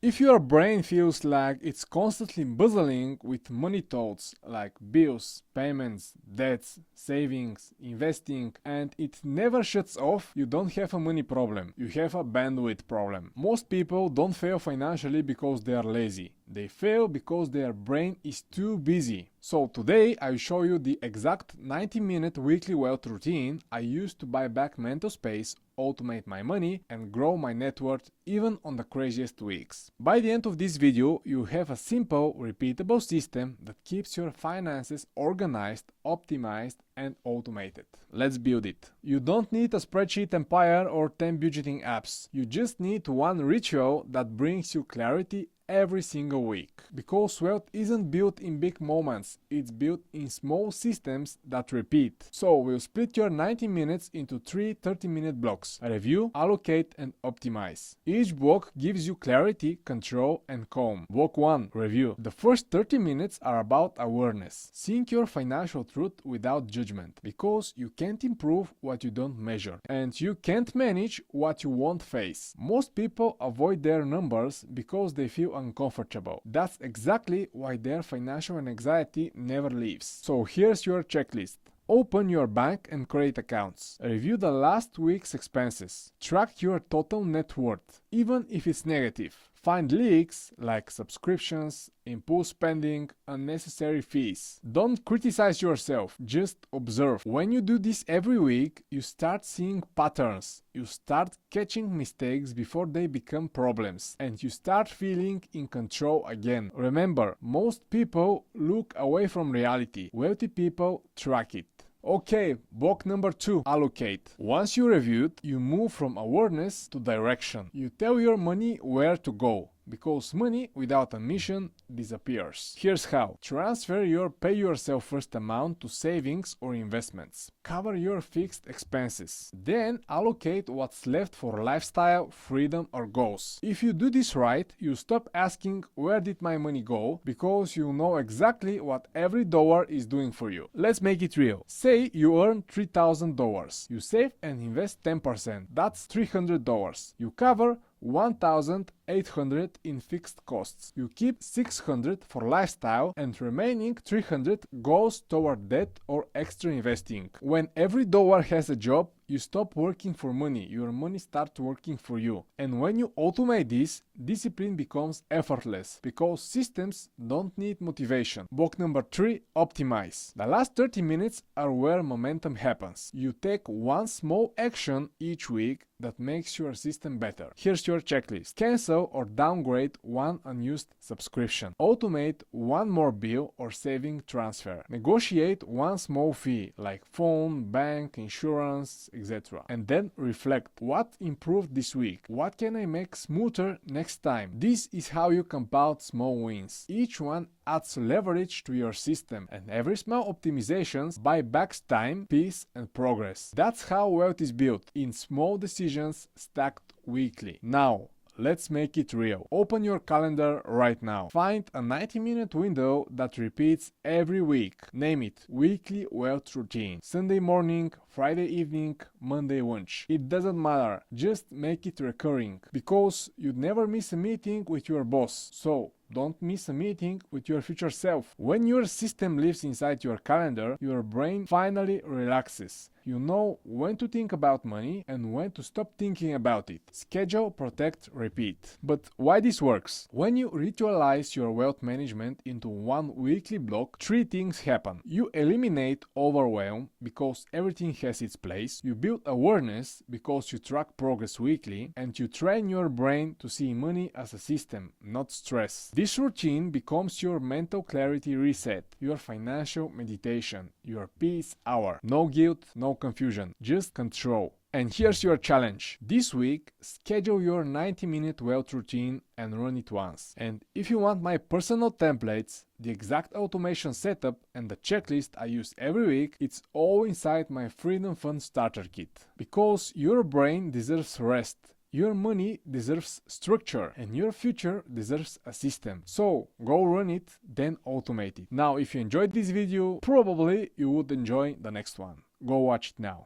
If your brain feels like it's constantly buzzing with money thoughts like bills, payments, debts, savings, investing, and it never shuts off, you don't have a money problem, you have a bandwidth problem. Most people don't fail financially because they are lazy. They fail because their brain is too busy. So today I'll show you the exact 90-minute weekly wealth routine I use to buy back mental space, automate my money, and grow my net worth even on the craziest weeks. By the end of this video, you have a simple, repeatable system that keeps your finances organized, optimized, and automated. Let's build it. You don't need a spreadsheet empire or 10 budgeting apps. You just need one ritual that brings you clarity every single week. Because wealth isn't built in big moments, it's built in small systems that repeat. So we'll split your 90 minutes into 3 30-minute blocks: review, allocate, and optimize. Each block gives you clarity, control, and calm. Block 1, review. The first 30 minutes are about awareness. Seeing your financial truth without judgment, because you can't improve what you don't measure, and you can't manage what you won't face. Most people avoid their numbers because they feel uncomfortable. That's exactly why their financial anxiety never leaves. So here's your checklist. Open your bank and create accounts. Review the last week's expenses. Track your total net worth, even if it's negative. Find leaks like subscriptions, impulse spending, unnecessary fees. Don't criticize yourself, just observe. When you do this every week, you start seeing patterns. You start catching mistakes before they become problems, and you start feeling in control again. Remember, most people look away from reality. Wealthy people track it. Okay, block number 2, allocate. Once you reviewed, you move from awareness to direction. You tell your money where to go, because money without a mission disappears. Here's how. Transfer your pay yourself first amount to savings or investments. Cover your fixed expenses. Then allocate what's left for lifestyle, freedom, or goals. If you do this right, you stop asking where did my money go, because you know exactly what every dollar is doing for you. Let's make it real. Say you earn $3,000. You save and invest 10%. That's $300. You cover 1,800 in fixed costs. You keep 600 for lifestyle, and remaining 300 goes toward debt or extra investing. When every dollar has a job, you stop working for money, your money starts working for you. And when you automate this, discipline becomes effortless, because systems don't need motivation. Block number 3, optimize. The last 30 minutes are where momentum happens. You take one small action each week that makes your system better. Here's your checklist. Cancel or downgrade one unused subscription. Automate one more bill or saving transfer. Negotiate one small fee like phone, bank, insurance, etc. And then reflect. What improved this week? What can I make smoother next time? This is how you compound small wins. Each one adds leverage to your system, and every small optimizations buy back time, peace, and progress. That's how wealth is built, in small decisions stacked weekly. Now, let's make it real. Open your calendar right now. Find a 90-minute window that repeats every week. Name it weekly wealth routine. Sunday morning, Friday evening, Monday lunch. It doesn't matter. Just make it recurring. Because you'd never miss a meeting with your boss. So don't miss a meeting with your future self. When your system lives inside your calendar, your brain finally relaxes. You know when to think about money and when to stop thinking about it. Schedule, protect, repeat. But why this works? When you ritualize your wealth management into one weekly block, 3 things happen. You eliminate overwhelm because everything has its place. You build awareness because you track progress weekly. And you train your brain to see money as a system, not stress. This routine becomes your mental clarity reset, your financial meditation, your peace hour. No guilt, no confusion, just control. And here's your challenge. This week, schedule your 90-minute wealth routine and run it once. And if you want my personal templates, the exact automation setup, and the checklist I use every week, it's all inside my Freedom Fund Starter Kit. Because your brain deserves rest. Your money deserves structure, and your future deserves a system. So go run it, then automate it. Now, if you enjoyed this video, probably you would enjoy the next one. Go watch it now.